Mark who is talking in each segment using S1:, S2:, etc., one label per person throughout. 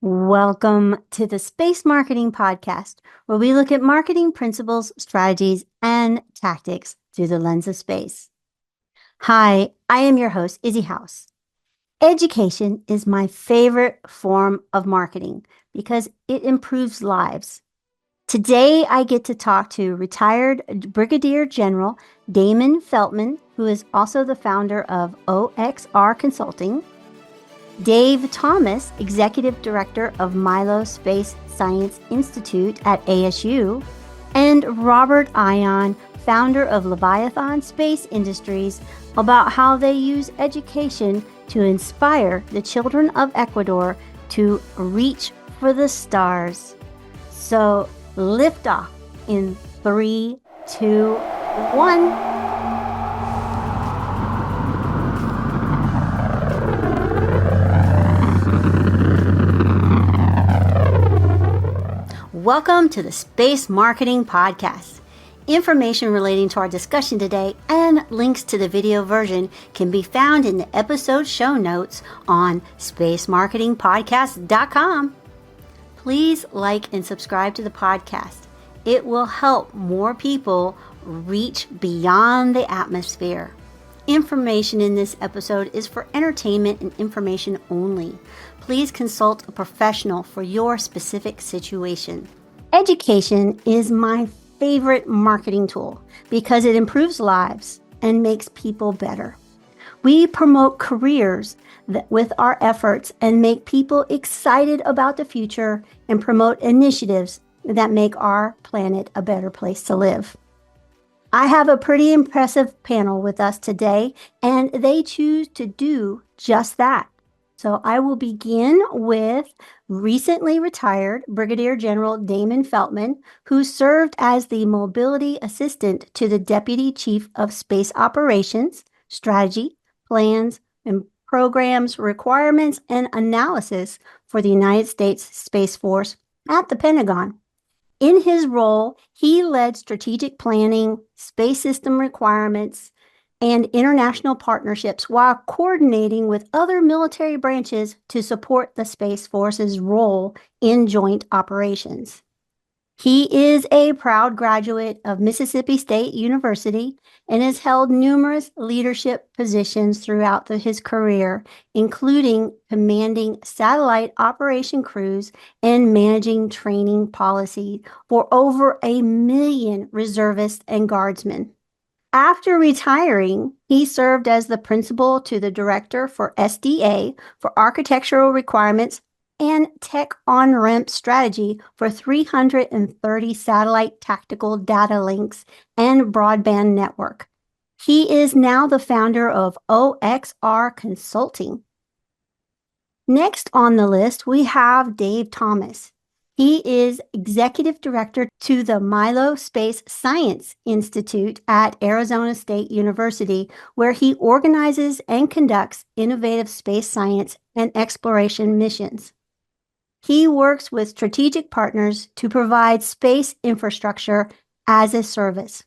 S1: Welcome to the Space Marketing Podcast, where we look at marketing principles, strategies, and tactics through the lens of space. Hi, I am your host, Izzy House. Education is my favorite form of marketing because it improves lives. Today, I get to talk to retired Brigadier General Damon Feltman, who is also the founder of OXR Consulting, Dave Thomas, Executive Director of Milo Space Science Institute at ASU, and Robert Aillon, founder of Leviathan Space Industries, about how they use education to inspire the children of Ecuador to reach for the stars. So lift off in 3, 2, 1. Welcome to the Space Marketing Podcast. Information relating to our discussion today and links to the video version can be found in the episode show notes on spacemarketingpodcast.com. Please like and subscribe to the podcast. It will help more people reach beyond the atmosphere. Information in this episode is for entertainment and information only. Please consult a professional for your specific situation. Education is my favorite marketing tool because it improves lives and makes people better. We promote careers with our efforts and make people excited about the future and promote initiatives that make our planet a better place to live. I have a pretty impressive panel with us today, and they choose to do just that. So I will begin with recently retired Brigadier General Damon Feltman, who served as the mobility assistant to the Deputy Chief of Space Operations, Strategy, Plans, and Programs, Requirements, and Analysis for the United States Space Force at the Pentagon. In his role, he led strategic planning, space system requirements, and international partnerships while coordinating with other military branches to support the Space Force's role in joint operations. He is a proud graduate of Mississippi State University and has held numerous leadership positions throughout his career, including commanding satellite operation crews and managing training policy for over 1 million reservists and guardsmen. After retiring, he served as the principal to the director for SDA for architectural requirements and tech on-ramp strategy for 330 satellite tactical data links and broadband network. He is now the founder of OXR Consulting. Next on the list, we have Dave Thomas. He is Executive Director to the Milo Space Science Institute at Arizona State University, where he organizes and conducts innovative space science and exploration missions. He works with strategic partners to provide space infrastructure as a service.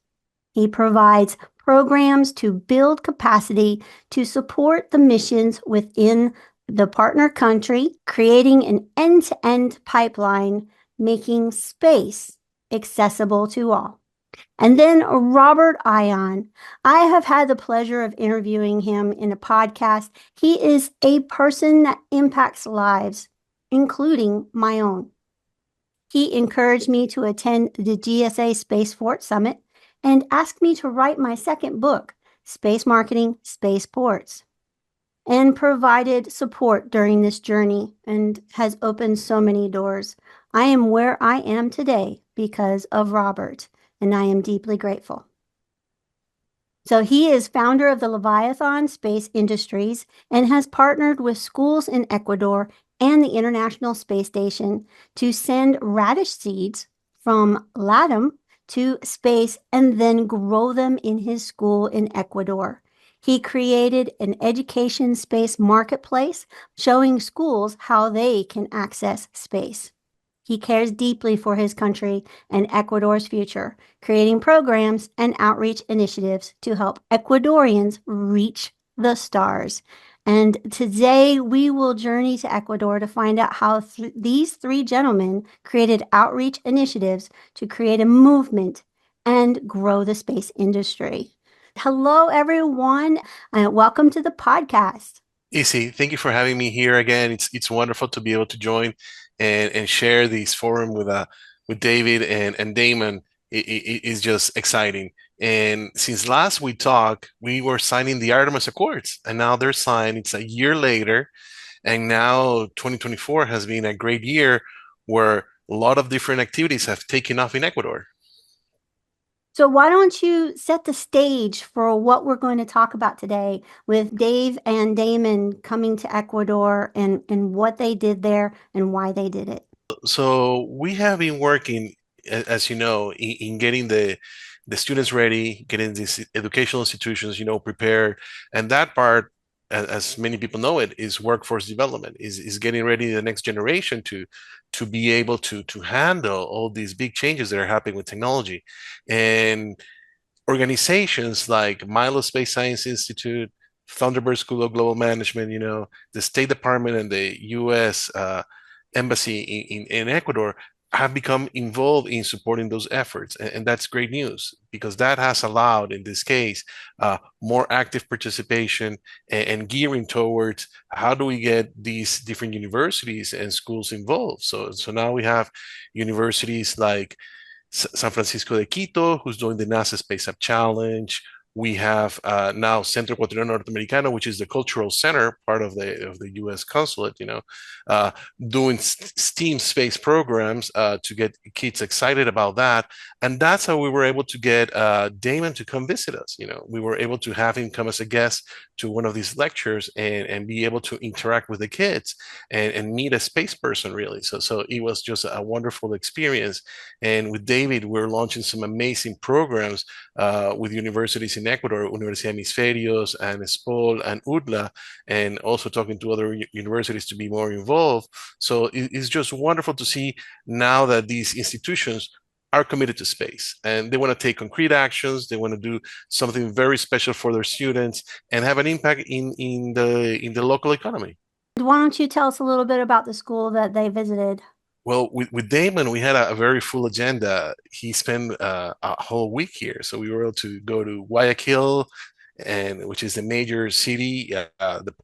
S1: He provides programs to build capacity to support the missions within the partner country, creating an end-to-end pipeline, making space accessible to all. And then Robert Aillon. I have had the pleasure of interviewing him in a podcast. He is a person that impacts lives, including my own. He encouraged me to attend the GSA Space Fort Summit and asked me to write my second book, Space Marketing, Spaceports, and provided support during this journey and has opened so many doors. I am where I am today because of Robert, and I am deeply grateful. So he is founder of the Leviathan Space Industries and has partnered with schools in Ecuador and the International Space Station to send radish seeds from LATAM to space and then grow them in his school in Ecuador. He created an education space marketplace showing schools how they can access space. He cares deeply for his country and Ecuador's future, creating programs and outreach initiatives to help Ecuadorians reach the stars. And today we will journey to Ecuador to find out how these three gentlemen created outreach initiatives to create a movement and grow the space industry. Hello, everyone. Welcome to the podcast.
S2: Izzy, thank you for having me here again. It's wonderful to be able to join and share this forum with David and Damon. It is just exciting. And since last we talked, we were signing the Artemis Accords, and now they're signed. It's a year later, and now 2024 has been a great year where a lot of different activities have taken off in Ecuador.
S1: So, why don't you set the stage for what we're going to talk about today with Dave and Damon coming to Ecuador and what they did there and why they did it?
S2: So we have been working, as you know, in getting the students ready, getting these educational institutions, prepared, and that part, as many people know it, is workforce development, is getting ready the next generation to be able to handle all these big changes that are happening with technology, and organizations like Milo Space Science Institute, Thunderbird School of Global Management, the State Department and the U.S. Embassy in Ecuador have become involved in supporting those efforts. And that's great news because that has allowed, in this case, more active participation and gearing towards how do we get these different universities and schools involved. So now we have universities like San Francisco de Quito, who's doing the NASA Space App Challenge. We have now Centro Ecuadoriano Norteamericano, which is the cultural center, part of the U.S. consulate, doing STEAM space programs to get kids excited about that. And that's how we were able to get Damon to come visit us. We were able to have him come as a guest to one of these lectures and be able to interact with the kids and meet a space person, really. So it was just a wonderful experience. And with David, we're launching some amazing programs with universities in Ecuador, Universidad de Hemisferios and ESPOL and UDLA, and also talking to other universities to be more involved. So it's just wonderful to see now that these institutions are committed to space and they want to take concrete actions. They want to do something very special for their students and have an impact in the local economy.
S1: Why don't you tell us a little bit about the school that they visited?
S2: Well, with Damon, we had a very full agenda. He spent a whole week here, so we were able to go to Guayaquil, and which is the major city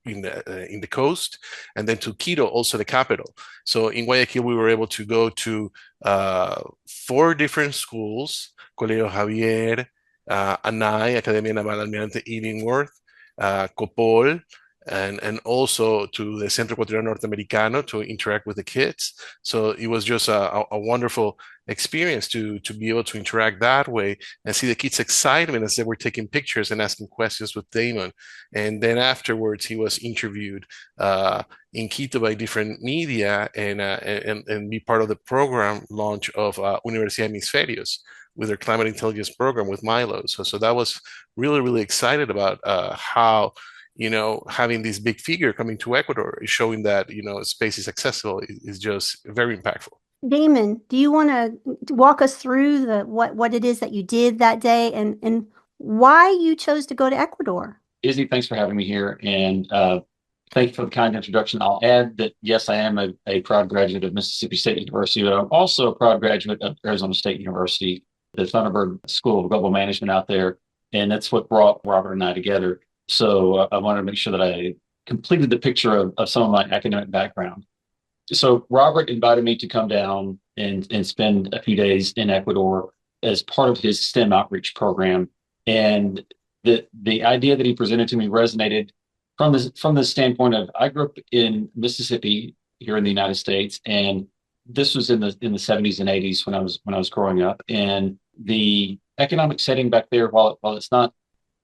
S2: in the coast, and then to Quito, also the capital. So in Guayaquil, we were able to go to four different schools: Colegio Javier, ANAI, Academia Naval Almirante Illingworth, Copol, and also to the Centro Ecuadoriano Norteamericano to interact with the kids. So it was just a wonderful experience to be able to interact that way and see the kids' excitement as they were taking pictures and asking questions with Damon. And then afterwards, he was interviewed in Quito by different media and be part of the program launch of Universidad de Hemisferios with their climate intelligence program with Milo. So that was really, really excited about how having this big figure coming to Ecuador is showing that, space is accessible is just very impactful.
S1: Damon, do you want to walk us through what it is that you did that day and why you chose to go to Ecuador?
S3: Izzy, thanks for having me here. And thank you for the kind introduction. I'll add that, yes, I am a proud graduate of Mississippi State University, but I'm also a proud graduate of Arizona State University, the Thunderbird School of Global Management out there. And that's what brought Robert and I together. So I wanted to make sure that I completed the picture of some of my academic background. So Robert invited me to come down and spend a few days in Ecuador as part of his STEM outreach program. And the idea that he presented to me resonated from the standpoint of I grew up in Mississippi here in the United States, and this was in the 70s and 80s when I was growing up. And the economic setting back there, while it's not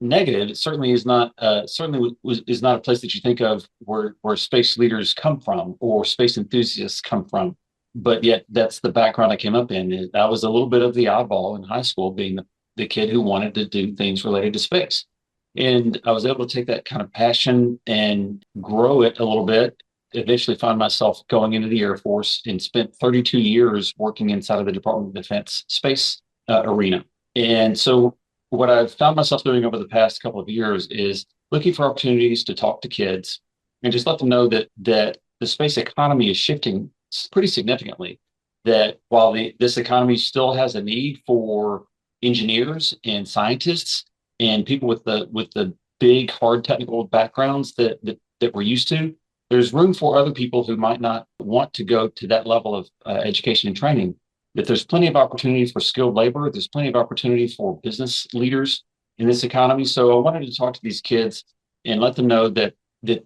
S3: negative, it certainly is not is not a place that you think of where space leaders come from or space enthusiasts come from. But yet that's the background I came up in. I was a little bit of the oddball in high school, being the kid who wanted to do things related to space. And I was able to take that kind of passion and grow it a little bit. Eventually found myself going into the Air Force and spent 32 years working inside of the Department of Defense space arena. And so what I've found myself doing over the past couple of years is looking for opportunities to talk to kids and just let them know that the space economy is shifting pretty significantly. That while this economy still has a need for engineers and scientists and people with the big hard technical backgrounds that we're used to, there's room for other people who might not want to go to that level of education and training. That there's plenty of opportunity for skilled labor. There's plenty of opportunity for business leaders in this economy. So I wanted to talk to these kids and let them know that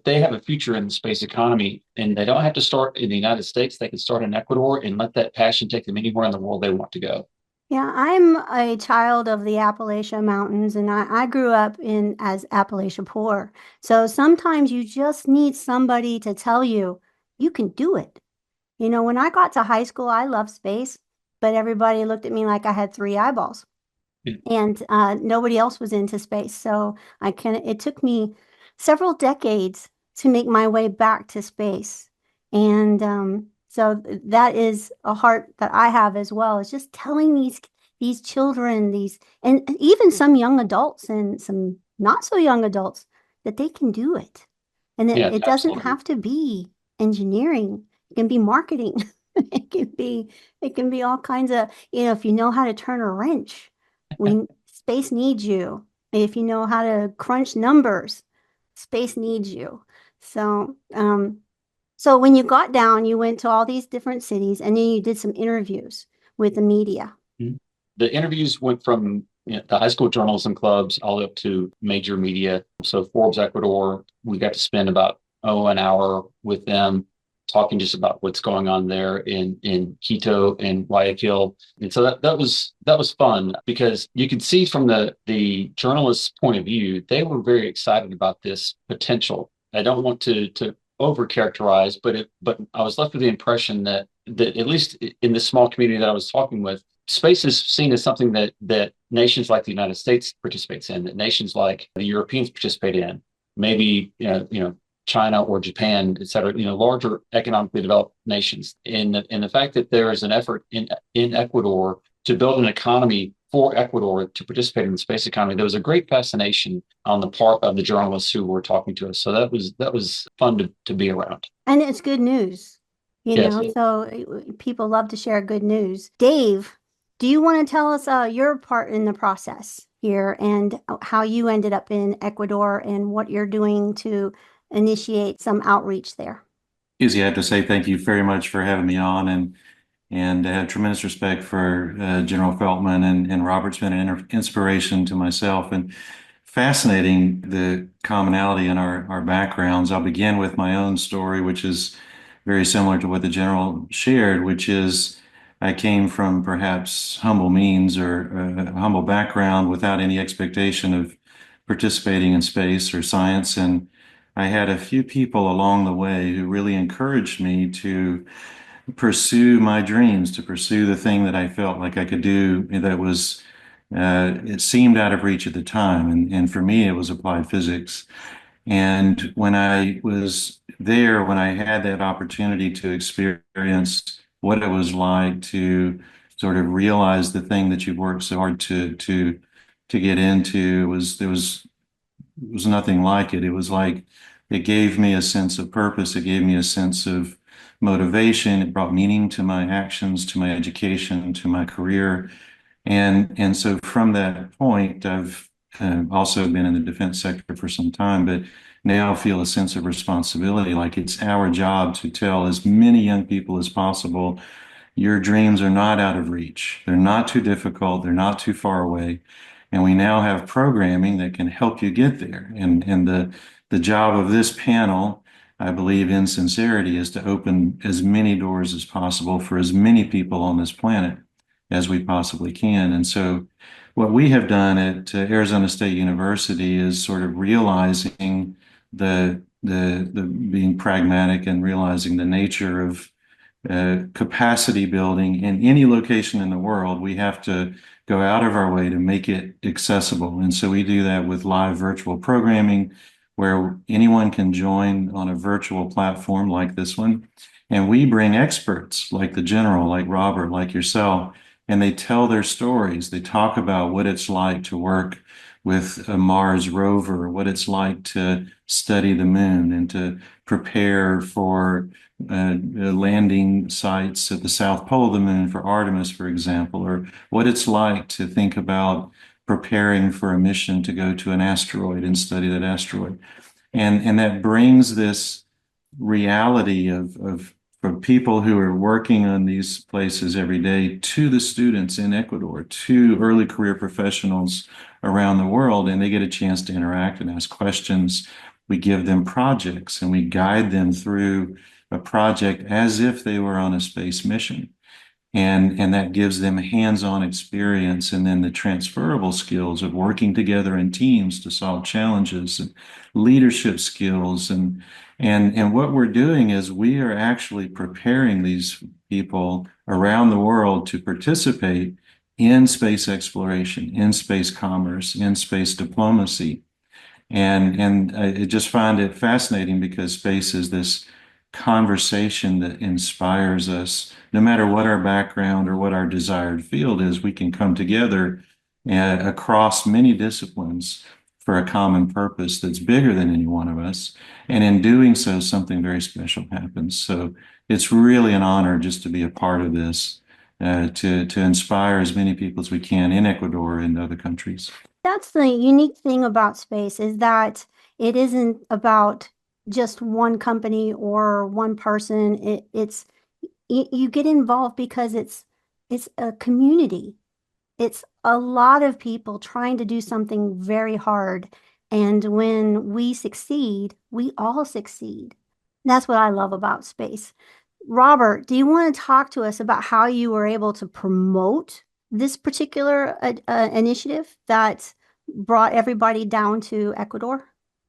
S3: they have a future in the space economy, and they don't have to start in the United States. They can start in Ecuador and let that passion take them anywhere in the world they want to go.
S1: Yeah, I'm a child of the Appalachian Mountains, and I grew up in as Appalachia poor. So sometimes you just need somebody to tell you you can do it. You know, when I got to high school, I loved space, but everybody looked at me like I had three eyeballs, and nobody else was into space. So it took me several decades to make my way back to space. And so that is a heart that I have as well. Is just telling these children, and even some young adults and some not so young adults that they can do it. And
S3: Yeah,
S1: it doesn't
S3: absolutely.
S1: have to be engineering. It can be marketing. It can be all kinds of, if you know how to turn a wrench, space needs you. If you know how to crunch numbers, space needs you. So, so when you got down, you went to all these different cities and then you did some interviews with the media.
S3: The interviews went from the high school journalism clubs all up to major media. So Forbes Ecuador, we got to spend about an hour with them talking just about what's going on there in Quito and Guayaquil. And so that was fun because you could see from the journalist's point of view, they were very excited about this potential. I don't want to over characterize, but I was left with the impression that at least in the small community that I was talking with, space is seen as something that nations like the United States participates in, that nations like the Europeans participate in, maybe China or Japan, et cetera, larger economically developed nations. And the fact that there is an effort in Ecuador to build an economy for Ecuador to participate in the space economy, there was a great fascination on the part of the journalists who were talking to us. So that was fun to be around.
S1: And it's good news,
S3: Yes.
S1: so people love to share good news. Dave, do you want to tell us your part in the process here and how you ended up in Ecuador and what you're doing to initiate some outreach there?
S4: Izzy, I have to say thank you very much for having me on, and I have tremendous respect for General Feltman, and Robert's been an inspiration to myself, and fascinating the commonality in our backgrounds. I'll begin with my own story, which is very similar to what the General shared, which is I came from perhaps humble means or a humble background without any expectation of participating in space or science. And I had a few people along the way who really encouraged me to pursue my dreams, to pursue the thing that I felt like I could do that was, it seemed out of reach at the time. And for me, it was applied physics. And when I was there, when I had that opportunity to experience what it was like to sort of realize the thing that you've worked so hard to get into, it was nothing like it. It was like it gave me a sense of purpose. It gave me a sense of motivation. It brought meaning to my actions, to my education, to my career. And so from that point, I've also been in the defense sector for some time, but now feel a sense of responsibility. Like it's our job to tell as many young people as possible, your dreams are not out of reach. They're not too difficult. They're not too far away. And we now have programming that can help you get there. And the job of this panel, I believe in sincerity, is to open as many doors as possible for as many people on this planet as we possibly can. And so what we have done at Arizona State University is sort of realizing the being pragmatic and realizing the nature of capacity building in any location in the world. We have to go out of our way to make it accessible. And so we do that with live virtual programming where anyone can join on a virtual platform like this one. And we bring experts like the General, like Robert, like yourself, and they tell their stories. They talk about what it's like to work with a Mars rover, what it's like to study the moon and to prepare for landing sites at the South Pole of the moon for Artemis, for example, or what it's like to think about preparing for a mission to go to an asteroid and study that asteroid. And that brings this reality of for people who are working on these places every day to the students in Ecuador, to early career professionals around the world, and they get a chance to interact and ask questions. We give them projects and we guide them through a project as if they were on a space mission. And that gives them hands-on experience and then the transferable skills of working together in teams to solve challenges and leadership skills. And what we're doing is we are actually preparing these people around the world to participate in space exploration, in space commerce, in space diplomacy. And I just find it fascinating because space is this conversation that inspires us. No matter what our background or what our desired field is, we can come together across many disciplines for a common purpose that's bigger than any one of us. And in doing so, something very special happens. So it's really an honor just to be a part of this, to inspire as many people as we can in Ecuador and other countries.
S1: That's the unique thing about space is that it isn't about just one company or one person. It's you get involved because it's a community. It's a lot of people trying to do something very hard. And when we succeed, we all succeed. That's what I love about space. Robert, do you want to talk to us about how you were able to promote this particular initiative that brought everybody down to Ecuador?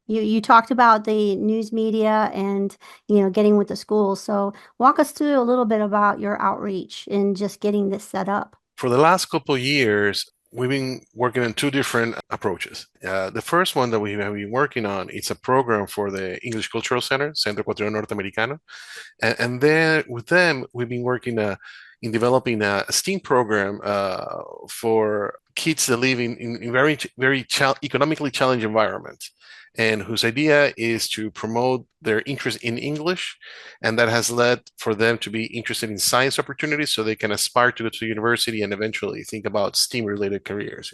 S1: You talked about the news media and getting with the schools. So walk us through a little bit about your outreach and just getting this set up.
S2: For the last couple of years, we've been working on two different approaches. The first one that we have been working on, it's a program for the English Cultural Center, Centro Ecuatoriano Norteamericano. And then with them, we've been working in developing a STEAM program for kids that live in very, very economically challenged environments, and whose idea is to promote their interest in English. And that has led for them to be interested in science opportunities so they can aspire to go to university and eventually think about STEAM related careers.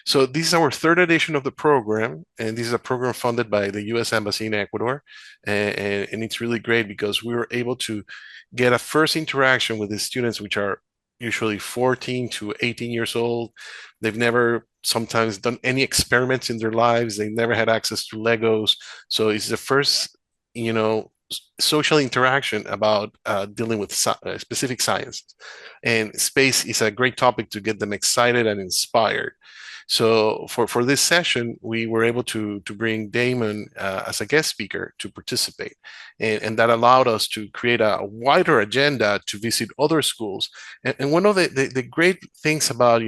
S2: So this is our third edition of the program, and this is a program funded by the U.S. Embassy in Ecuador, and it's really great because we were able to get a first interaction with the students, which are usually 14 to 18 years old. They've never sometimes done any experiments in their lives. They never had access to Legos. So it's the first, social interaction about dealing with specific science. And space is a great topic to get them excited and inspired. So for this session, we were able to bring Damon as a guest speaker to participate. And that allowed us to create a wider agenda to visit other schools. And one of the great things about,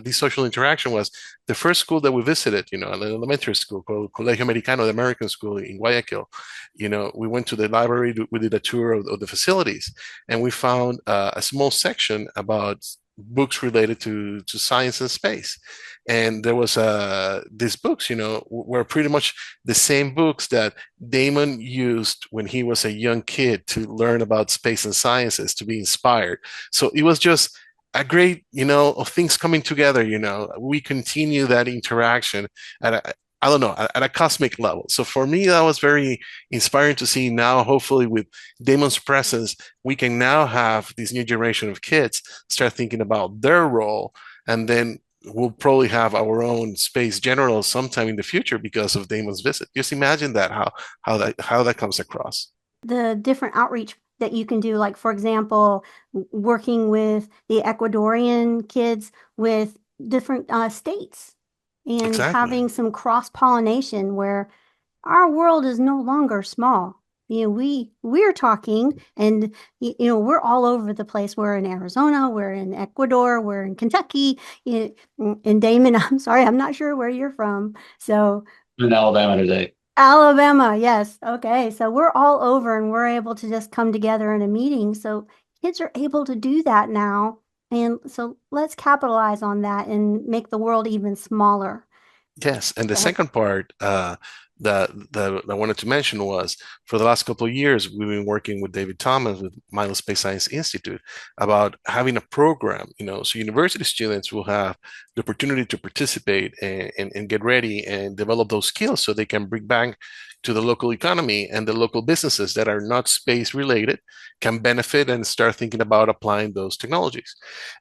S2: this social interaction was the first school that we visited, an elementary school called Colegio Americano, the American school in Guayaquil. We went to the library, we did a tour of the facilities, and we found a small section about books related to science and space. And there was these books, were pretty much the same books that Damon used when he was a young kid to learn about space and sciences, to be inspired. So it was just a great, of things coming together. We continue that interaction at I don't know, at a cosmic level. So for me, that was very inspiring to see. Now, hopefully with Damon's presence, we can now have this new generation of kids start thinking about their role, and then we'll probably have our own space general sometime in the future because of Damon's visit. Just imagine that, how that comes across.
S1: The different outreach that you can do, like for example, working with the Ecuadorian kids with different states and
S2: Exactly.
S1: having some cross-pollination where our world is no longer small. We're talking and we're all over the place. We're in Arizona, we're in Ecuador, we're in Kentucky. And Damon, I'm sorry, I'm not sure where you're from. So
S3: In Alabama today.
S1: Alabama, yes. Okay. So we're all over and we're able to just come together in a meeting. So kids are able to do that now. And so let's capitalize on that and make the world even smaller.
S2: Yes, and the
S1: Go ahead.
S2: second part that I wanted to mention was for the last couple of years, we've been working with David Thomas with Milo Space Science Institute about having a program, so university students will have the opportunity to participate and get ready and develop those skills so they can bring back to the local economy, and the local businesses that are not space related can benefit and start thinking about applying those technologies.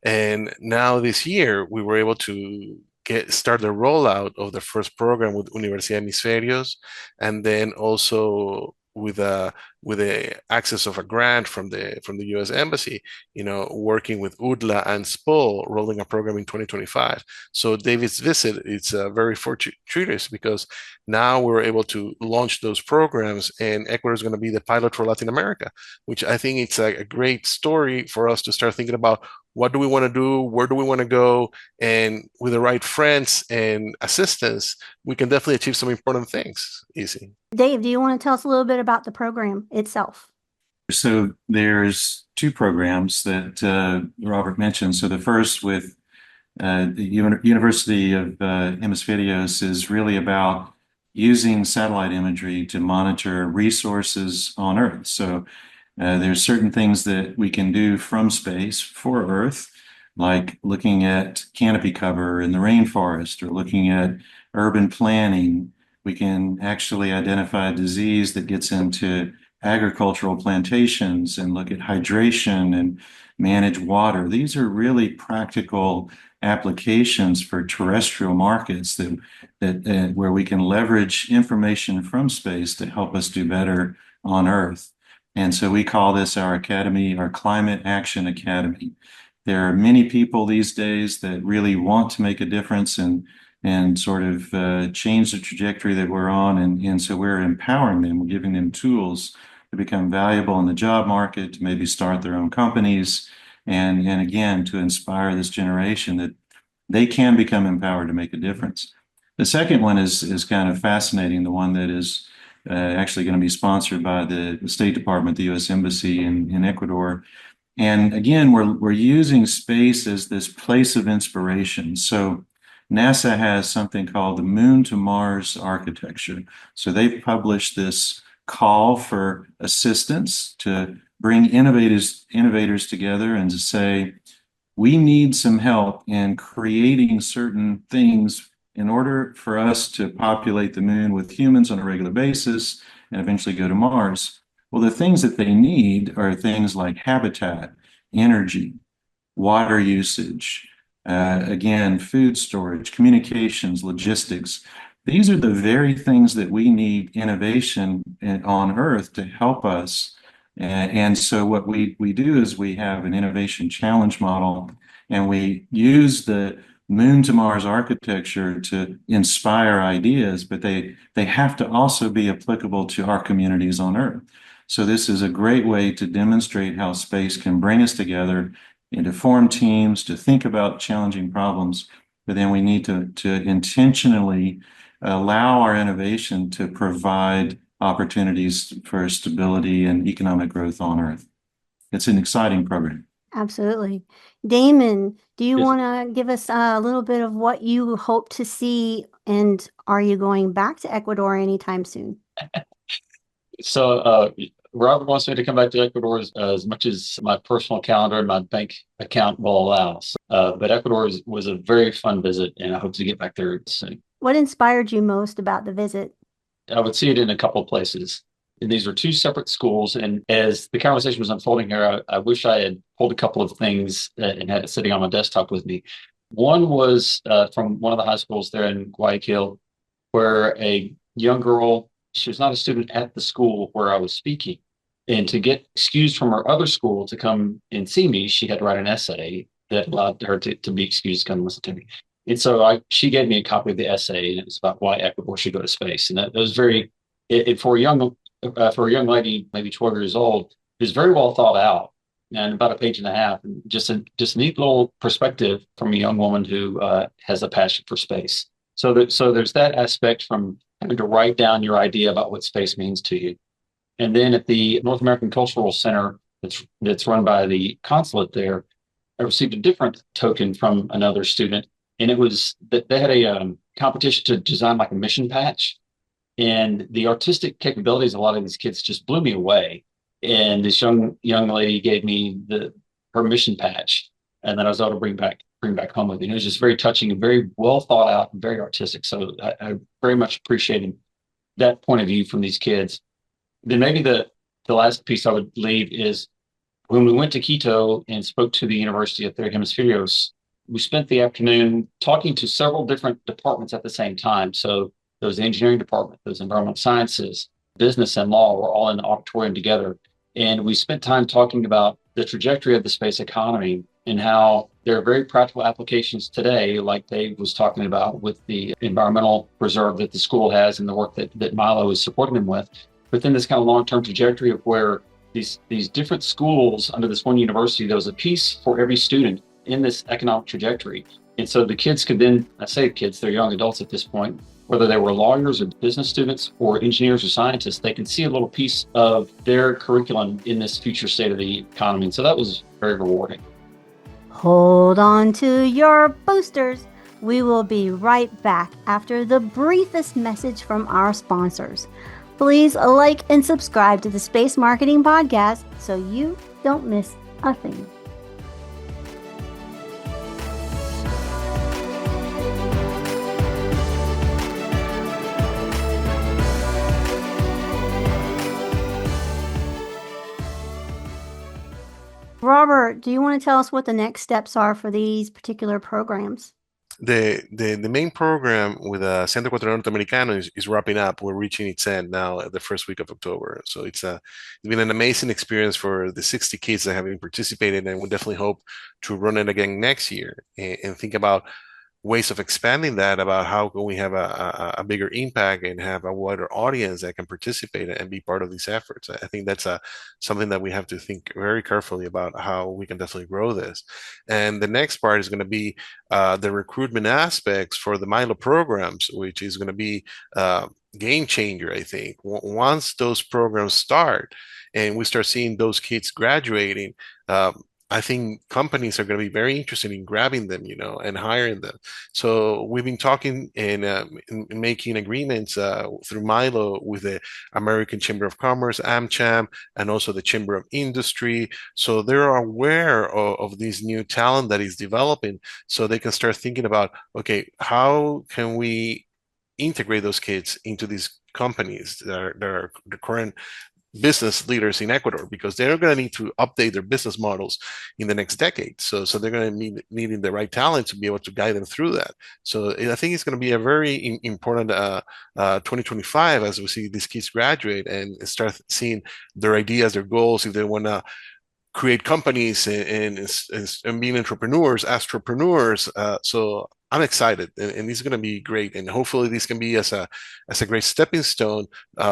S2: And now this year, we were able to start the rollout of the first program with Universidad Hemisferios, and then also with the access of a grant from the U.S. Embassy, working with UDLA and SPOL, rolling a program in 2025. So David's visit, it's very fortuitous because now we're able to launch those programs, and Ecuador is going to be the pilot for Latin America, which I think it's a great story for us to start thinking about what do we want to do, where do we want to go, and with the right friends and assistance, we can definitely achieve some important things. Easy.
S1: Dave, do you want to tell us a little bit about the program itself?
S4: So there's two programs that Robert mentioned. So the first with the University of Hemisferios is really about using satellite imagery to monitor resources on Earth. So there's certain things that we can do from space for Earth, like looking at canopy cover in the rainforest or looking at urban planning. We can actually identify a disease that gets into agricultural plantations and look at hydration and manage water. These are really practical applications for terrestrial markets that where we can leverage information from space to help us do better on Earth. And so we call this our academy, our Climate Action Academy. There are many people these days that really want to make a difference and sort of change the trajectory that we're on. And so we're empowering them, we're giving them tools to become valuable in the job market, to maybe start their own companies, and again, to inspire this generation that they can become empowered to make a difference. The second one is kind of fascinating, the one that is actually going to be sponsored by the State Department, the U.S. Embassy in Ecuador. And again, we're using space as this place of inspiration. So NASA has something called the Moon to Mars architecture. So they've published this call for assistance to bring innovators together and to say, we need some help in creating certain things in order for us to populate the moon with humans on a regular basis and eventually go to Mars. Well, the things that they need are things like habitat, energy, water usage, again, food storage, communications, logistics. These are the very things that we need innovation on Earth to help us. And so what we do is we have an innovation challenge model, and we use the Moon to Mars architecture to inspire ideas, but they have to also be applicable to our communities on Earth. So this is a great way to demonstrate how space can bring us together and to form teams, to think about challenging problems, but then we need to intentionally allow our innovation to provide opportunities for stability and economic growth on Earth. It's an exciting program.
S1: Absolutely. Damon, do you
S3: Yes.
S1: want to give us a little bit of what you hope to see, and are you going back to Ecuador anytime soon?
S3: So Robert wants me to come back to Ecuador as much as my personal calendar and my bank account will allow. But Ecuador was a very fun visit, and I hope to get back there soon.
S1: What inspired you most about the visit?
S3: I would see it in a couple of places. And these are two separate schools. And as the conversation was unfolding here, I wish I had pulled a couple of things and had it sitting on my desktop with me. One was from one of the high schools there in Guayaquil, where a young girl, she was not a student at the school where I was speaking. And to get excused from her other school to come and see me, she had to write an essay that allowed her to be excused to come listen to me. And so she gave me a copy of the essay, and it was about why Ecuador should go to space. And that was very, for a young lady, maybe 12 years old, it was very well thought out, and about a page and a half, and just a neat little perspective from a young woman who has a passion for space. So there's that aspect from having to write down your idea about what space means to you. And then at the North American Cultural Center that's run by the consulate there, I received a different token from another student, and it was that they had competition to design like a mission patch. And the artistic capabilities of a lot of these kids just blew me away. And this young lady gave me her mission patch, and then I was able to bring back home with me. And it was just very touching and very well thought out and very artistic. So I very much appreciated that point of view from these kids. Then maybe the last piece I would leave is when we went to Quito and spoke to the University of Three Hemisferios, we spent the afternoon talking to several different departments at the same time. So there was the engineering department, those environmental sciences, business and law were all in the auditorium together. And we spent time talking about the trajectory of the space economy and how there are very practical applications today, like Dave was talking about with the environmental reserve that the school has and the work that Milo is supporting them with. But then this kind of long-term trajectory of where these different schools under this one university, there was a piece for every student in this economic trajectory. And so the kids could then, I say kids, they're young adults at this point, whether they were lawyers or business students or engineers or scientists, they can see a little piece of their curriculum in this future state of the economy. And so that was very rewarding.
S1: Hold on to your boosters. We will be right back after the briefest message from our sponsors. Please like and subscribe to the Space Marketing Podcast so you don't miss a thing. Robert, do you want to tell us what the next steps are for these particular programs?
S2: The main program with Centro Ecuadoriano Norteamericano is wrapping up. We're reaching its end now at the first week of October. So it's been an amazing experience for the 60 kids that have been participating, and we definitely hope to run it again next year and think about ways of expanding that, about how can we have a bigger impact and have a wider audience that can participate and be part of these efforts. I think that's something that we have to think very carefully about, how we can definitely grow this. And the next part is going to be the recruitment aspects for the Milo programs, which is going to be game changer, I think. Once those programs start and we start seeing those kids graduating, I think companies are going to be very interested in grabbing them, and hiring them. So we've been talking and making agreements through Milo with the American Chamber of Commerce, AmCham, and also the Chamber of Industry. So they're aware of this new talent that is developing, so they can start thinking about, okay, how can we integrate those kids into these companies that are the current business leaders in Ecuador, because they're going to need to update their business models in the next decade. So they're going to need needing the right talent to be able to guide them through that. So I think it's going to be a very important 2025 as we see these kids graduate and start seeing their ideas, their goals, if they want to create companies and being entrepreneurs. So I'm excited, and this is going to be great. And hopefully, this can be as a great stepping stone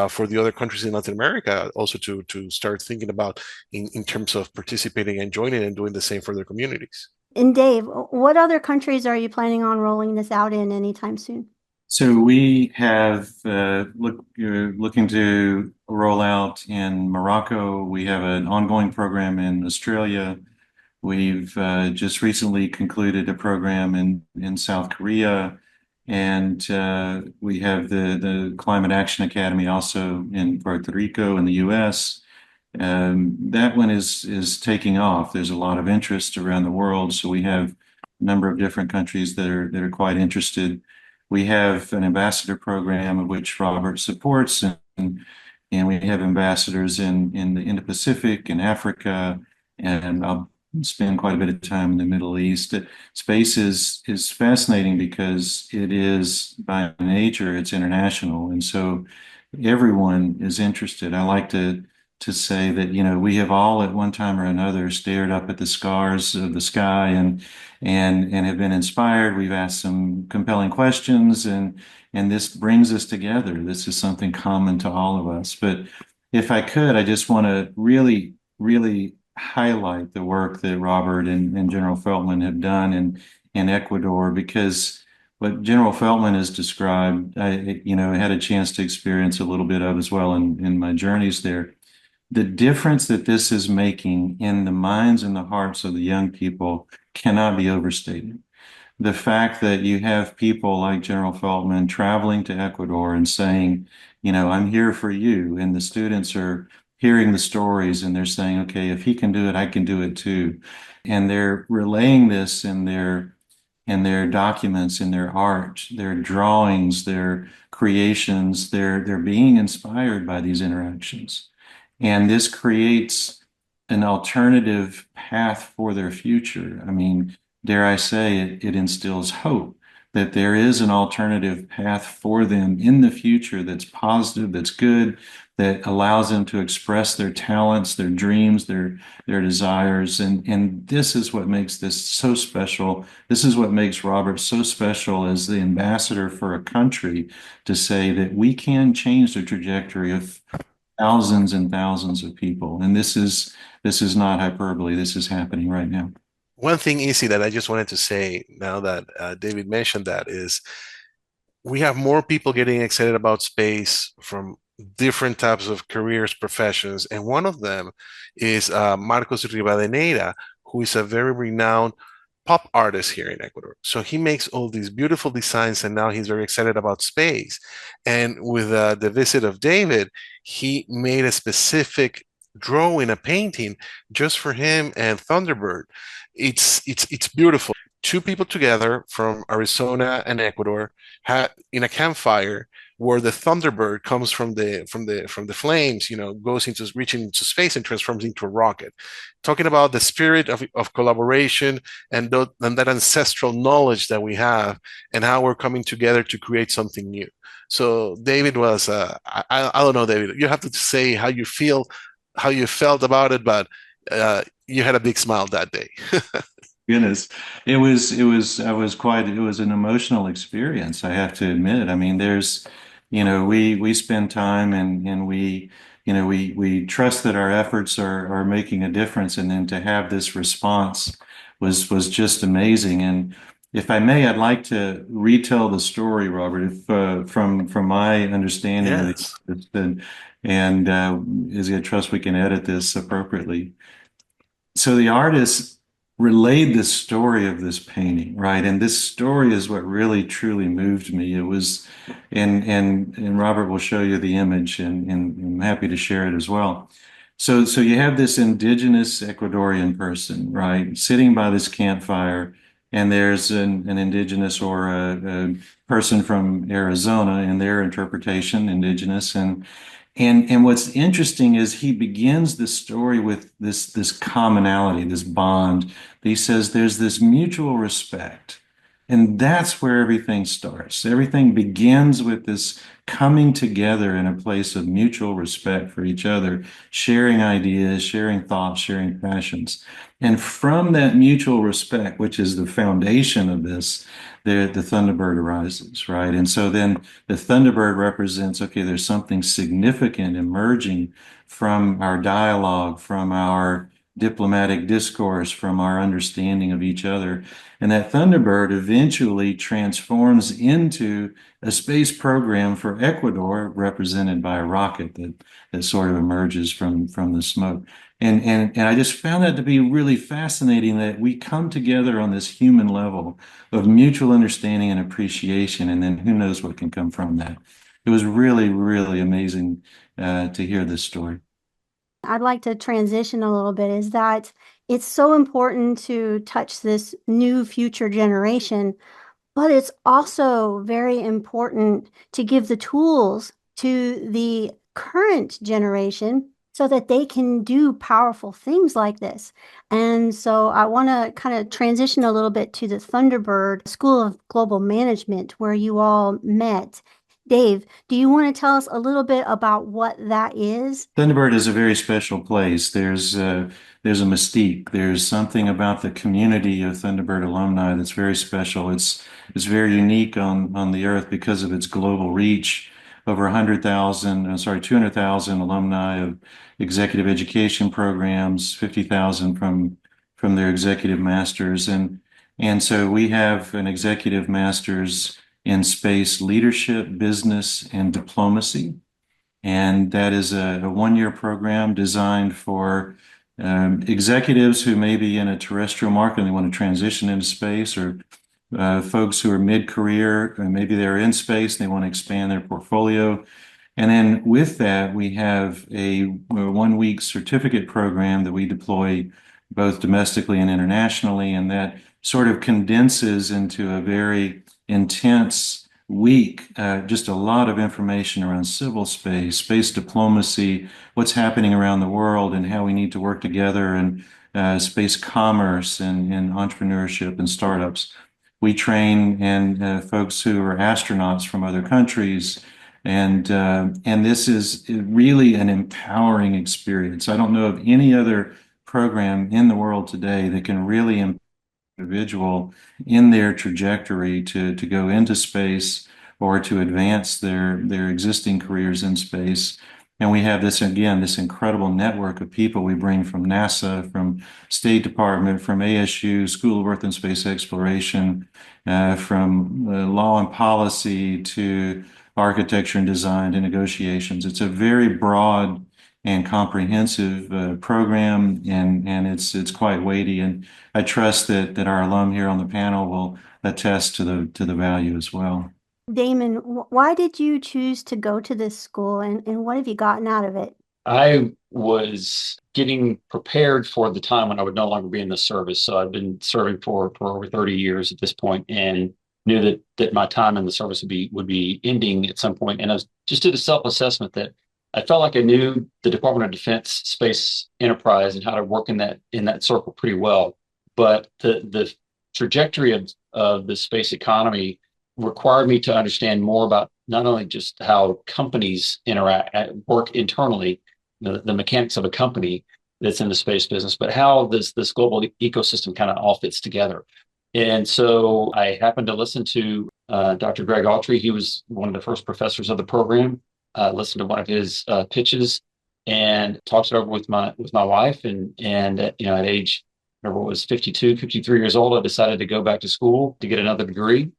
S2: for the other countries in Latin America, also to start thinking about in terms of participating and joining and doing the same for their communities.
S1: And Dave, what other countries are you planning on rolling this out in anytime soon?
S4: So we have looking to roll out in Morocco. We have an ongoing program in Australia. We've just recently concluded a program in South Korea, and we have the Climate Action Academy also in Puerto Rico in the U.S. That one is taking off. There's a lot of interest around the world, so we have a number of different countries that are quite interested. We have an ambassador program of which Robert supports, and we have ambassadors in the Indo-Pacific and Africa, and I'll spend quite a bit of time in the Middle East. Space is fascinating because it is, by nature, it's international, and so everyone is interested. I like to say that, we have all at one time or another stared up at the scars of the sky and have been inspired. We've asked some compelling questions, and this brings us together. This is something common to all of us. But if I could, I just want to really, really highlight the work that Robert and General Feltman have done in Ecuador, because what General Feltman has described, I had a chance to experience a little bit of as well in my journeys there. The difference that this is making in the minds and the hearts of the young people cannot be overstated. the fact that you have people like General Feltman traveling to Ecuador and saying, I'm here for you. And the students are hearing the stories and they're saying, okay, if he can do it, I can do it too. And they're relaying this in their documents, in their art, their drawings, their creations. They're being inspired by these interactions. And this creates an alternative path for their future. I mean, dare I say it instills hope that there is an alternative path for them in the future that's positive, that's good, that allows them to express their talents, their dreams, their desires. And this is what makes this so special. This is what makes Robert so special as the ambassador for a country, to say that we can change the trajectory of thousands and thousands of people. And this is not hyperbole. This is happening right now.
S2: One thing, Izzy, that I just wanted to say now that David mentioned that is we have more people getting excited about space from different types of careers, professions, and one of them is Marcos Rivadeneira, who is a very renowned pop artist here in Ecuador. So he makes all these beautiful designs, and now he's very excited about space. And with the visit of David, he made a specific drawing, a painting just for him and Thunderbird. It's beautiful. Two people together from Arizona and Ecuador had in a campfire where the Thunderbird comes from the flames, goes into reaching into space and transforms into a rocket. Talking about the spirit of collaboration and that ancestral knowledge that we have and how we're coming together to create something new. So David was, I don't know, David, you have to say how you feel, how you felt about it, but you had a big smile that day.
S4: Goodness, it was an emotional experience, I have to admit. I mean, we spend time and we trust that our efforts are making a difference, and then to have this response was just amazing. And if I may, I'd like to retell the story, Robert, if from my understanding of
S2: Yes.
S4: and is I trust we can edit this appropriately. So the artist relayed the story of this painting, right? And this story is what really truly moved me. It was, and Robert will show you the image, and I'm happy to share it as well. So you have this indigenous Ecuadorian person, right, sitting by this campfire, and there's an indigenous or a person from Arizona in their interpretation, indigenous, and what's interesting is he begins the story with this commonality, this bond. He says there's this mutual respect. And that's where everything starts. Everything begins with this coming together in a place of mutual respect for each other, sharing ideas, sharing thoughts, sharing passions. And from that mutual respect, which is the foundation of this, the Thunderbird arises, right? And so then the Thunderbird represents, okay, there's something significant emerging from our dialogue, from our diplomatic discourse, from our understanding of each other. And that Thunderbird eventually transforms into a space program for Ecuador, represented by a rocket that sort of emerges from the smoke. And I just found that to be really fascinating, that we come together on this human level of mutual understanding and appreciation, and then who knows what can come from that. It was really, really amazing to hear this story.
S1: I'd like to transition a little bit, is that it's so important to touch this new future generation, but it's also very important to give the tools to the current generation so that they can do powerful things like this. And so I want to kind of transition a little bit to the Thunderbird School of Global Management, where you all met. Dave, do you want to tell us a little bit about what that is?
S4: Thunderbird is a very special place. There's a mystique. There's something about the community of Thunderbird alumni that's very special. It's very unique on the earth because of its global reach. Over 200,000 alumni of executive education programs, 50,000 from their executive masters, and so we have an executive master's in space leadership, business, and diplomacy. And that is a one-year program designed for executives who may be in a terrestrial market and they want to transition into space, or folks who are mid-career, maybe they're in space, they want to expand their portfolio. And then with that, we have a 1 week certificate program that we deploy both domestically and internationally, and that sort of condenses into a very intense week, just a lot of information around civil space, space diplomacy, what's happening around the world, and how we need to work together, and space commerce and entrepreneurship and startups. We train and folks who are astronauts from other countries, and this is really an empowering experience. I don't know of any other program in the world today that can really empower an individual in their trajectory to go into space or to advance their existing careers in space. And we have this, again, this incredible network of people we bring from NASA, from State Department, from ASU, School of Earth and Space Exploration, from law and policy to architecture and design to negotiations. It's a very broad and comprehensive program, and it's quite weighty. And I trust that our alum here on the panel will attest to the value as well.
S1: Damon, why did you choose to go to this school, and what have you gotten out of it?
S3: I was getting prepared for the time when I would no longer be in the service. So I've been serving for over 30 years at this point, and knew that my time in the service would be ending at some point. And I just did a self-assessment that I felt like I knew the Department of Defense space enterprise and how to work in that circle pretty well. But the trajectory of the space economy required me to understand more about not only just how companies work internally, the mechanics of a company that's in the space business, but how this global ecosystem kind of all fits together. And so I happened to listen to Dr. Greg Autry. He was one of the first professors of the program. Listened to one of his pitches and talked it over with my wife. And at age, I remember it was 52, 53 years old, I decided to go back to school to get another degree.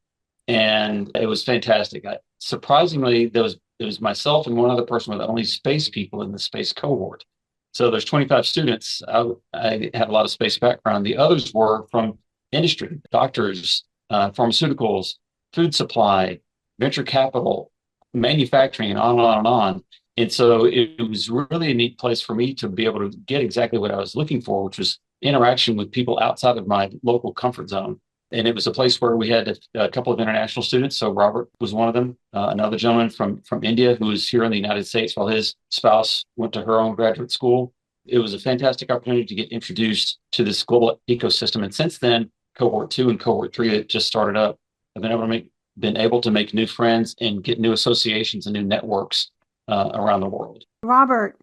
S3: And it was fantastic. Surprisingly, it was myself and one other person were the only space people in the space cohort. So there's 25 students. I had a lot of space background. The others were from industry, doctors, pharmaceuticals, food supply, venture capital, manufacturing, and on and on and on. And so it was really a neat place for me to be able to get exactly what I was looking for, which was interaction with people outside of my local comfort zone. And it was a place where we had a couple of international students. So Robert was one of them, another gentleman from India who was here in the United States while his spouse went to her own graduate school. It was a fantastic opportunity to get introduced to this global ecosystem. And since then, cohort 2 and cohort 3 that just started up, I've been able to make new friends and get new associations and new networks around the world.
S1: Robert,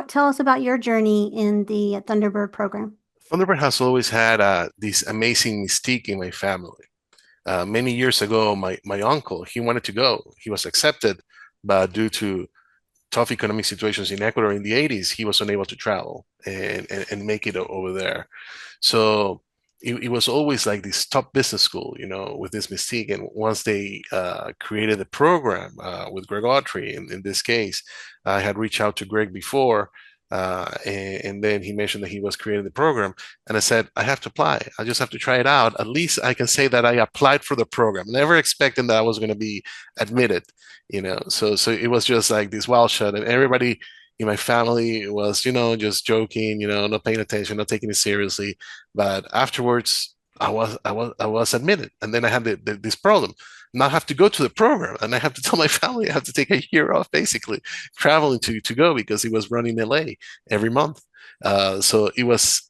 S1: tell us about your journey in the Thunderbird program.
S2: Thunderbird has always had this amazing mystique in my family. Many years ago, my uncle, he wanted to go. He was accepted, but due to tough economic situations in Ecuador in the 80s, he was unable to travel and make it over there. So it was always like this top business school, with this mystique. And once they created the program with Greg Autry, in this case, I had reached out to Greg before, and then he mentioned that he was creating the program. And I said, I have to apply. I just have to try it out. At least I can say that I applied for the program, never expecting that I was going to be admitted, So it was just like this wild shot. And everybody in my family was, just joking, not paying attention, not taking it seriously. But afterwards, I was admitted, and then I had this problem. Now I have to go to the program, and I have to tell my family I have to take a year off, basically traveling to go because he was running LA every month. So it was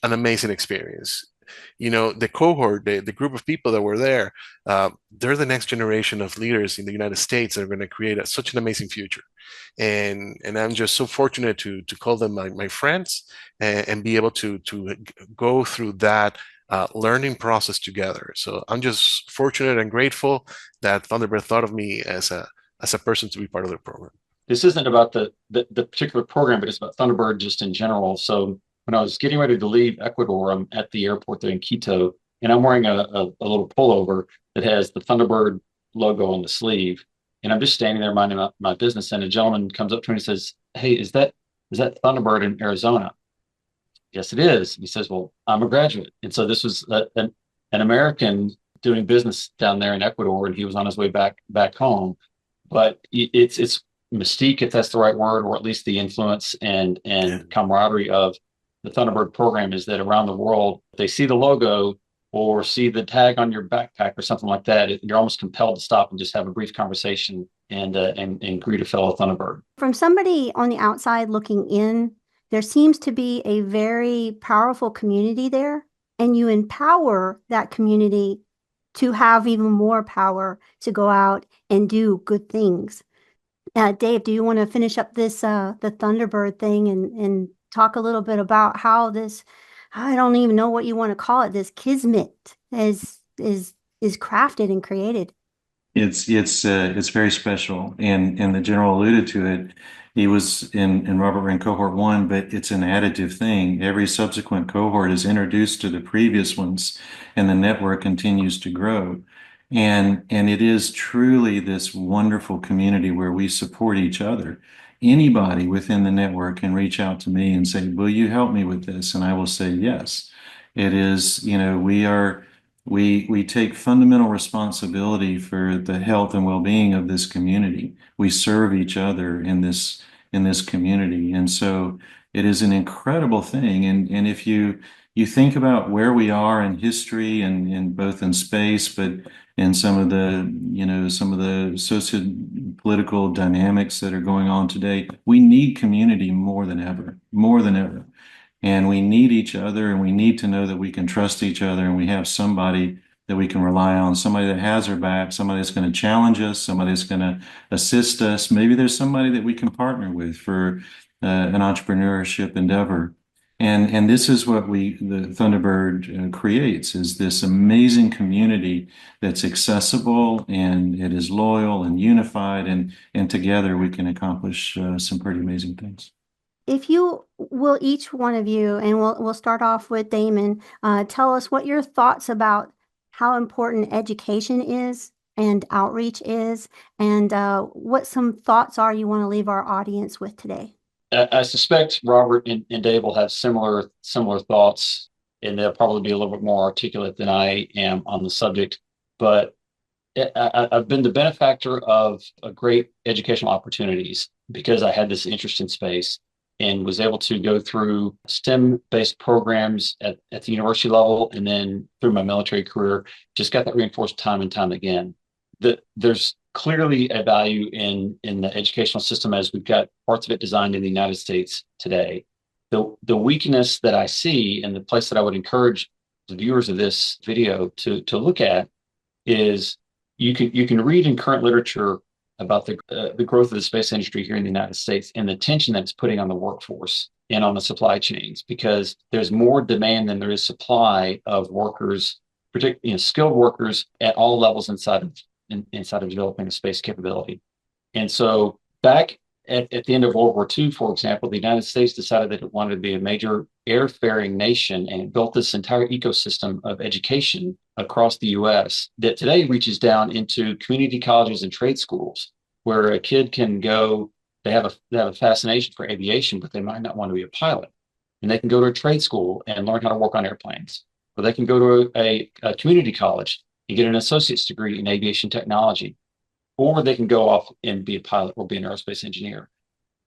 S2: an amazing experience. The cohort, the group of people that were there, they're the next generation of leaders in the United States that are going to create such an amazing future. And I'm just so fortunate to call them my friends and be able to go through that learning process together. So I'm just fortunate and grateful that Thunderbird thought of me as a person to be part of their program.
S3: This isn't about the particular program, but it's about Thunderbird just in general. So when I was getting ready to leave Ecuador, I'm at the airport there in Quito, and I'm wearing a little pullover that has the Thunderbird logo on the sleeve. And I'm just standing there minding my business, and a gentleman comes up to me and says, "Hey, is that Thunderbird in Arizona?" Yes, it is. He says, "Well, I'm a graduate." And so this was an American doing business down there in Ecuador, and he was on his way back home. But it's mystique, if that's the right word, or at least the influence and camaraderie of the Thunderbird program is that around the world, they see the logo or see the tag on your backpack or something like that, you're almost compelled to stop and just have a brief conversation and greet a fellow Thunderbird.
S1: From somebody on the outside looking in, there seems to be a very powerful community there, and you empower that community to have even more power to go out and do good things. Dave, do you want to finish up this the Thunderbird thing and talk a little bit about how this, I don't even know what you want to call it, this kismet is crafted and created?
S4: It's very special, and the general alluded to it. He was in Robert ran cohort 1, but it's an additive thing. Every subsequent cohort is introduced to the previous ones, and the network continues to grow. And it is truly this wonderful community where we support each other. Anybody within the network can reach out to me and say, "Will you help me with this?" And I will say yes. It is, we take fundamental responsibility for the health and well-being of this community. We serve each other in this community, and so it is an incredible thing. And if you think about where we are in history and both in space, but in some of the socio-political dynamics that are going on today, we need community more than ever, more than ever. And we need each other, and we need to know that we can trust each other, and we have somebody that we can rely on, somebody that has our back, somebody that's going to challenge us, somebody that's going to assist us. Maybe there's somebody that we can partner with for an entrepreneurship endeavor. And this is what the Thunderbird creates, is this amazing community that's accessible, and it is loyal and unified, and together we can accomplish some pretty amazing things.
S1: If you will, each one of you, and we'll start off with Damon, tell us what your thoughts about how important education is and outreach is, and what some thoughts are you want to leave our audience with today.
S3: I suspect Robert and Dave will have similar thoughts, and they'll probably be a little bit more articulate than I am on the subject. But I've been the benefactor of great educational opportunities because I had this interest in space and was able to go through STEM-based programs at the university level, and then through my military career, just got that reinforced time and time again. There's clearly a value in the educational system as we've got parts of it designed in the United States today. The weakness that I see, and the place that I would encourage the viewers of this video to look at, is you can read in current literature about the growth of the space industry here in the United States and the tension that it's putting on the workforce and on the supply chains, because there's more demand than there is supply of workers, particularly skilled workers at all levels inside of developing a space capability. And so back at the end of World War II, for example, the United States decided that it wanted to be a major airfaring nation, and it built this entire ecosystem of education across the U.S. that today reaches down into community colleges and trade schools, where a kid can go. They have a fascination for aviation, but they might not want to be a pilot, and they can go to a trade school and learn how to work on airplanes, or they can go to a community college and get an associate's degree in aviation technology, or they can go off and be a pilot or be an aerospace engineer.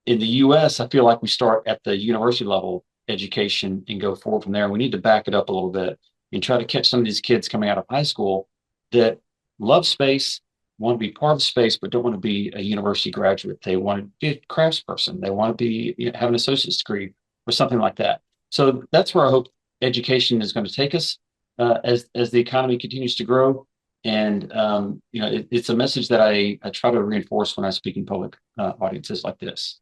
S3: In the U.S., I feel like we start at the university level education and go forward from there. We need to back it up a little bit and try to catch some of these kids coming out of high school that love space, want to be part of space, but don't want to be a university graduate. They want to be a craftsperson. They want to be have an associate's degree or something like that. So that's where I hope education is going to take us as the economy continues to grow. And it's a message that I try to reinforce when I speak in public audiences like this.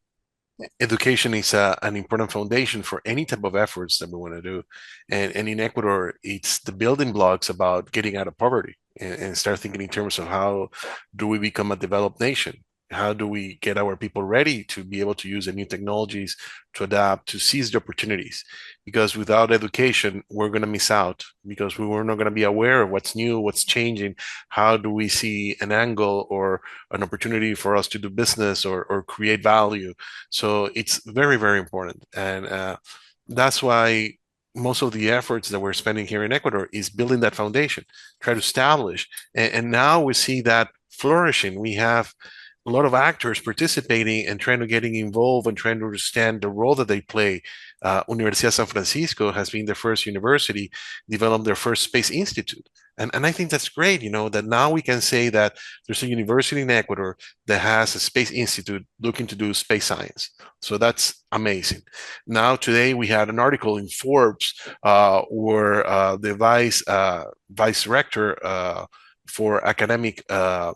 S2: Education is an important foundation for any type of efforts that we want to do. And in Ecuador, it's the building blocks about getting out of poverty and start thinking in terms of how do we become a developed nation? How do we get our people ready to be able to use the new technologies, to adapt, to seize the opportunities? Because without education, we're going to miss out, because we're not going to be aware of what's new, what's changing. How do we see an angle or an opportunity for us to do business or create value? So it's very, very important. And that's why most of the efforts that we're spending here in Ecuador is building that foundation, try to establish. And now we see that flourishing. We have a lot of actors participating and trying to getting involved and trying to understand the role that they play. Universidad San Francisco has been the first university, developed their first space institute. And I think that's great, that now we can say that there's a university in Ecuador that has a space institute looking to do space science. So that's amazing. Now, today we had an article in Forbes where the vice rector for academic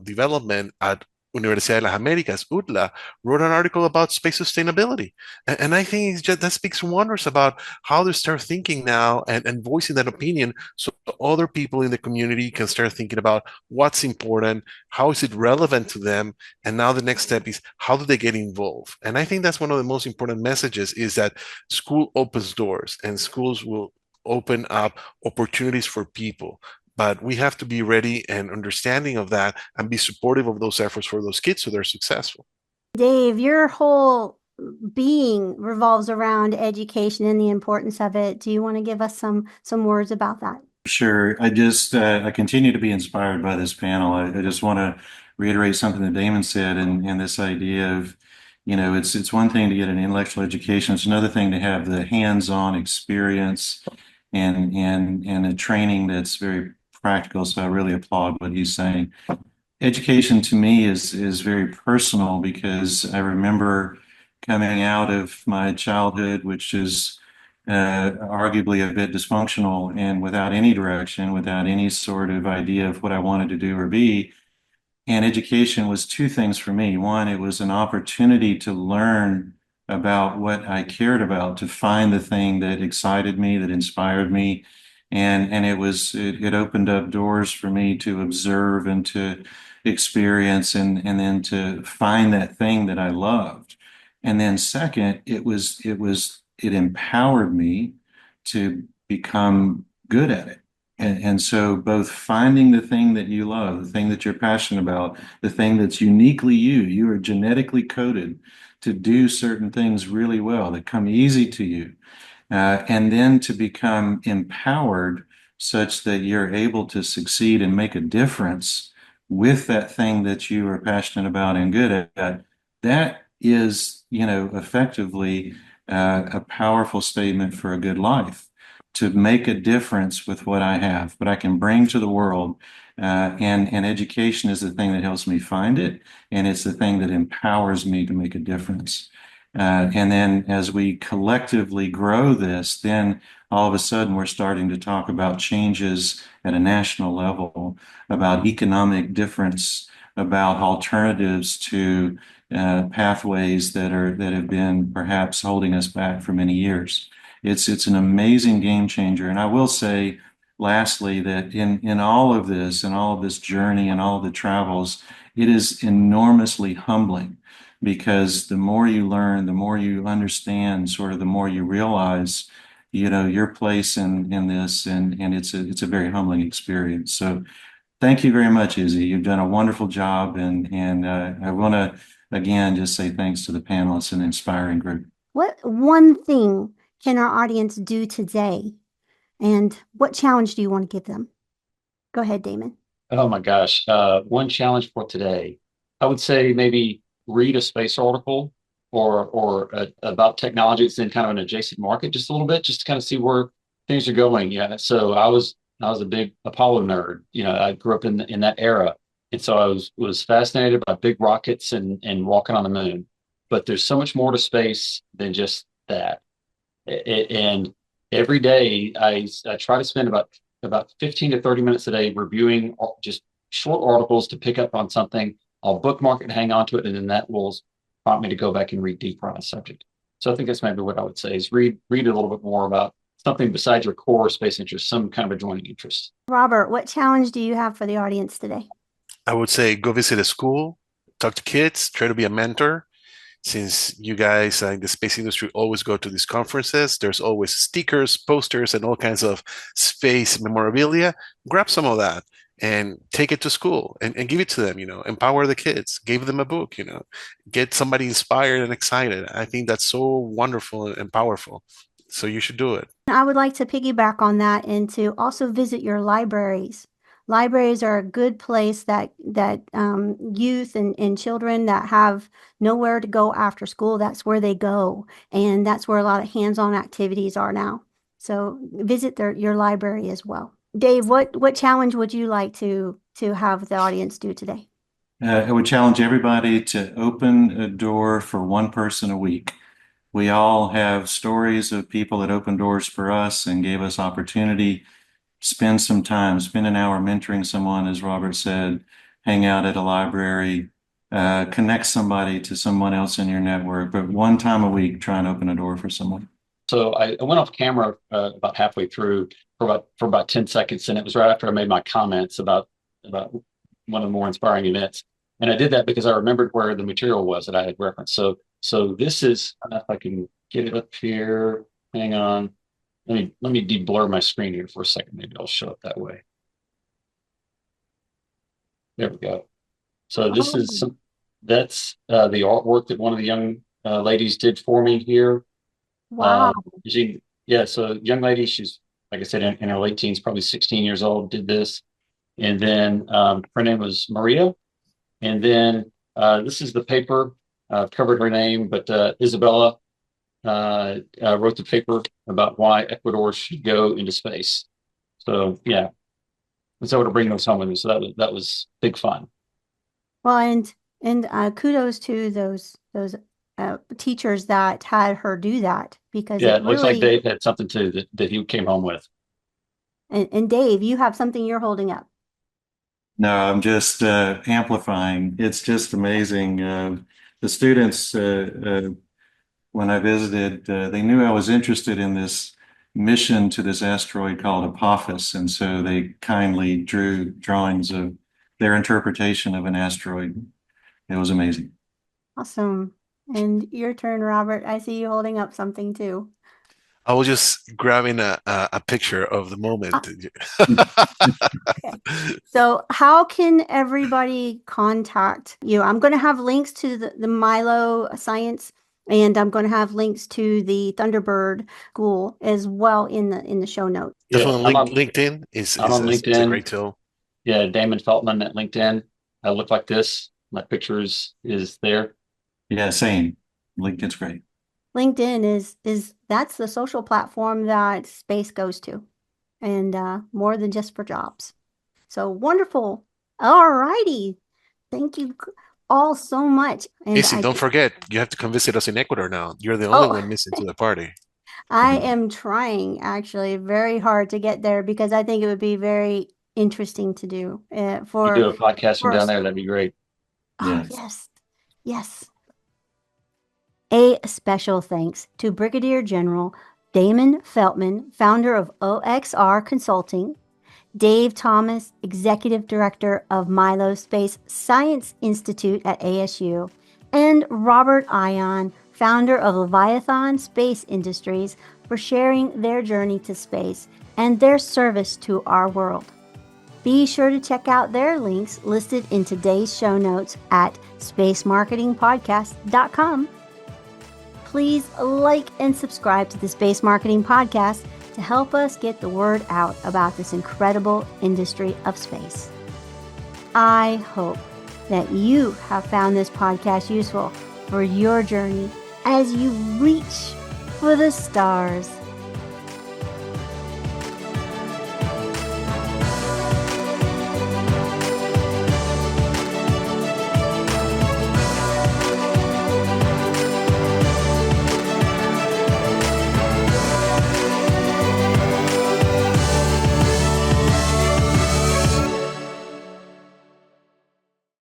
S2: development at Universidad de las Américas, UTLA, wrote an article about space sustainability. And I think that speaks wonders about how they start thinking now and voicing that opinion so other people in the community can start thinking about what's important, how is it relevant to them, and now the next step is how do they get involved? And I think that's one of the most important messages is that school opens doors and schools will open up opportunities for people, but we have to be ready and understanding of that and be supportive of those efforts for those kids so they're successful.
S1: Dave, your whole being revolves around education and the importance of it. Do you want to give us some words about that?
S4: Sure. I continue to be inspired by this panel. I just want to reiterate something that Damon said and this idea of, it's one thing to get an intellectual education. It's another thing to have the hands-on experience and a training that's very practical. So I really applaud what he's saying. Education to me is very personal because I remember coming out of my childhood, which is arguably a bit dysfunctional and without any direction, without any sort of idea of what I wanted to do or be. And education was two things for me. One, it was an opportunity to learn about what I cared about, to find the thing that excited me, that inspired me. And it opened up doors for me to observe and to experience and then to find that thing that I loved. And then second, it empowered me to become good at it. And so both finding the thing that you love, the thing that you're passionate about, the thing that's uniquely you are genetically coded to do certain things really well that come easy to you. And then to become empowered such that you're able to succeed and make a difference with that thing that you are passionate about and good at. That is, effectively a powerful statement for a good life, to make a difference with what I have, what I can bring to the world. And education is the thing that helps me find it, and it's the thing that empowers me to make a difference. And then as we collectively grow this, then all of a sudden we're starting to talk about changes at a national level, about economic difference, about alternatives to pathways that have been perhaps holding us back for many years. It's an amazing game changer. And I will say, lastly, that in all of this journey and all of the travels, it is enormously humbling because the more you learn, the more you understand, sort of the more you realize, your place in this, and it's a very humbling experience. So thank you very much, Izzy. You've done a wonderful job, and I want to again just say thanks to the panelists, an inspiring group.
S1: What one thing can our audience do today, and what challenge do you want to give them? Go ahead, Damon.
S3: Oh my gosh. One challenge for today, I would say maybe read a space article or about technology that's in kind of an adjacent market just a little bit, just to kind of see where things are going. Yeah. So I was a big Apollo nerd. I grew up in that era. And so I was fascinated by big rockets and walking on the moon. But there's so much more to space than just that. And every day I try to spend about 15 to 30 minutes a day reviewing just short articles to pick up on something. I'll bookmark it and hang on to it, and then that will prompt me to go back and read deeper on a subject. So I think that's maybe what I would say is read a little bit more about something besides your core space interest, some kind of adjoining interest.
S1: Robert, what challenge do you have for the audience today?
S2: I would say go visit a school, talk to kids, try to be a mentor. Since you guys in the space industry always go to these conferences, there's always stickers, posters, and all kinds of space memorabilia. Grab some of that and take it to school and give it to them, empower the kids, give them a book, get somebody inspired and excited. I think that's so wonderful and powerful. So you should do it.
S1: I would like to piggyback on that and to also visit your libraries. Libraries are a good place that youth and children that have nowhere to go after school, that's where they go. And that's where a lot of hands-on activities are now. So visit your library as well. Dave, what challenge would you like to have the audience do today?
S4: I would challenge everybody to open a door for one person a week. We all have stories of people that opened doors for us and gave us opportunity. Spend some time, spend an hour mentoring someone, as Robert said, hang out at a library, connect somebody to someone else in your network, but one time a week, try and open a door for someone.
S3: So I went off camera about halfway through for about 10 seconds, and it was right after I made my comments about one of the more inspiring events. And I did that because I remembered where the material was that I had referenced. So this is, I don't know if I can get it up here. Hang on. Let me de-blur my screen here for a second. Maybe I'll show it that way. There we go. So this is that's the artwork that one of the young ladies did for me here.
S1: Wow.
S3: So young lady, she's, like I said, in her late teens, probably 16 years old, did this. And then her name was Maria. And then this is the paper. I've covered her name, but Isabella wrote the paper about why Ecuador should go into space. So yeah, and so to bring those home with me. So that was big fun.
S1: Well, and kudos to those teachers that had her do that, because
S3: Yeah, it looks like Dave had something too that he came home with.
S1: And Dave, you have something you're holding up.
S4: No, I'm just amplifying. It's just amazing. The students, when I visited, they knew I was interested in this mission to this asteroid called Apophis, and so they kindly drew drawings of their interpretation of an asteroid. It was amazing.
S1: Awesome. And your turn, Robert. I see you holding up something too.
S2: I was just grabbing a picture of the moment.
S1: Okay. So how can everybody contact you? I'm going to have links to the Milo Science, and I'm going to have links to the Thunderbird School as well in the show notes.
S2: This
S3: Yeah,
S2: one, LinkedIn
S3: I'm on LinkedIn.
S2: It's a great tool.
S3: Yeah, Damon Feltman at LinkedIn. I look like this. My picture is there.
S4: Yeah, same. LinkedIn's great.
S1: LinkedIn is that's the social platform that space goes to, and more than just for jobs. So wonderful. All righty. Thank you all so much. And
S2: Izzy, don't forget, you have to come visit us in Ecuador now. You're the only one missing to the party.
S1: I am trying actually very hard to get there, because I think it would be very interesting to do for
S3: you do a podcast from down there, that'd be great.
S1: Oh, yes. A special thanks to Brigadier General Damon Feltman, founder of OXR Consulting, Dave Thomas, Executive Director of Milo Space Science Institute at ASU, and Robert Aillon, founder of Leviathan Space Industries, for sharing their journey to space and their service to our world. Be sure to check out their links listed in today's show notes at spacemarketingpodcast.com. Please like and subscribe to the Space Marketing Podcast to help us get the word out about this incredible industry of space. I hope that you have found this podcast useful for your journey as you reach for the stars.